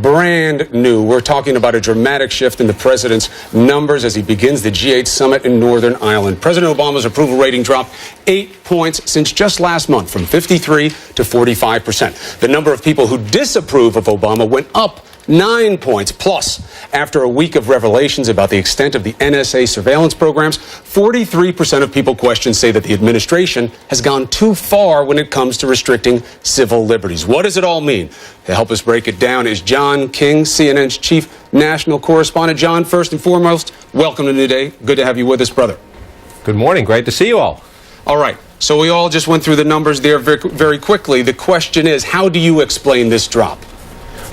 brand new. We're talking about a dramatic shift in the president's numbers as he begins the G8 summit in Northern Ireland. President Obama's approval rating dropped 8 points since just last month, from 53 to 45%. The number of people who disapprove of Obama went up 9 points. Plus, after a week of revelations about the extent of the NSA surveillance programs, 43% of people questioned say that the administration has gone too far when it comes to restricting civil liberties. What does it all mean? To help us break it down is John King, CNN's chief national correspondent. John, first and foremost, welcome to New Day. Good to have you with us, brother. Good morning. Great to see you all. All right. So we all just went through the numbers there very quickly. The question is, how do you explain this drop?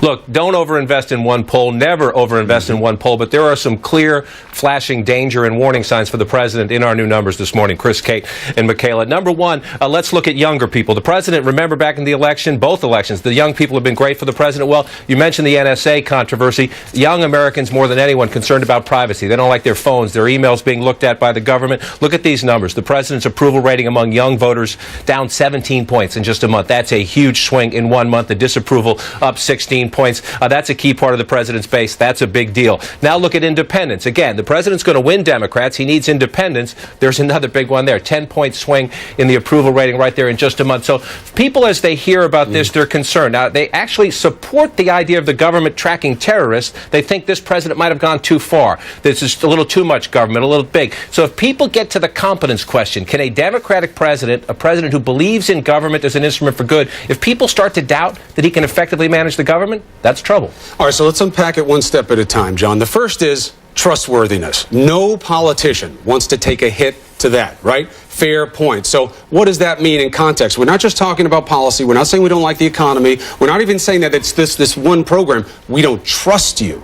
Look, don't overinvest in one poll. Never overinvest in one poll. But there are some clear, flashing danger and warning signs for the president in our new numbers this morning. Chris, Kate, and Michaela. Number one, let's look at younger people. The president, remember back in the election, both elections, the young people have been great for the president. Well, you mentioned the NSA controversy. Young Americans, more than anyone, concerned about privacy. They don't like their phones, their emails being looked at by the government. Look at these numbers. The president's approval rating among young voters down 17 points in just a month. That's a huge swing in 1 month. The disapproval up 16 points. That's a key part of the president's base. That's a big deal. Now look at independents. Again, the president's going to win Democrats. He needs independents. There's another big one there. 10-point swing in the approval rating right there in just a month. So people, as they hear about this, they're concerned. Now, they actually support the idea of the government tracking terrorists. They think this president might have gone too far. This is a little too much government, a little big. So if people get to the competence question, can a Democratic president, a president who believes in government as an instrument for good, if people start to doubt that he can effectively manage the government, that's trouble. All right, so let's unpack it one step at a time, John. The first is trustworthiness. No politician wants to take a hit to that, right? Fair point. So what does that mean in context? We're not just talking about policy. We're not saying we don't like the economy. We're not even saying that it's this one program. We don't trust you.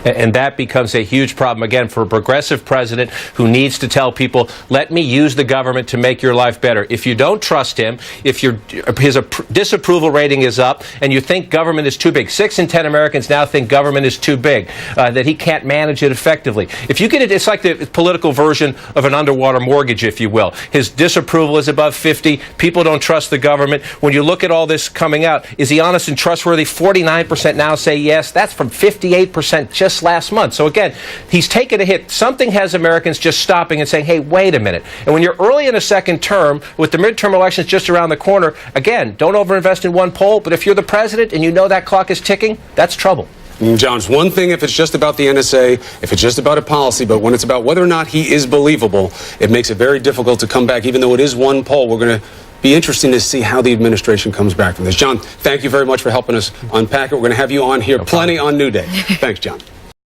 And that becomes a huge problem, again, for a progressive president who needs to tell people, let me use the government to make your life better. If you don't trust him, if his disapproval rating is up and you think government is too big, 6 in 10 Americans now think government is too big, that he can't manage it effectively. If you get it, it's like the political version of an underwater mortgage, if you will. His disapproval is above 50. People don't trust the government. When you look at all this coming out, is he honest and trustworthy? 49% now say yes. That's from 58% just last month. So again, he's taken a hit. Something has Americans just stopping and saying, hey, wait a minute. And when you're early in a second term, with the midterm elections just around the corner, again, don't overinvest in one poll. But if you're the president and you know that clock is ticking, that's trouble. John, it's one thing if it's just about the NSA, if it's just about a policy, but when it's about whether or not he is believable, it makes it very difficult to come back. Even though it is one poll, we're going to be interesting to see how the administration comes back from this. John, thank you very much for helping us unpack it. We're going to have you on here plenty on New Day. Thanks, John.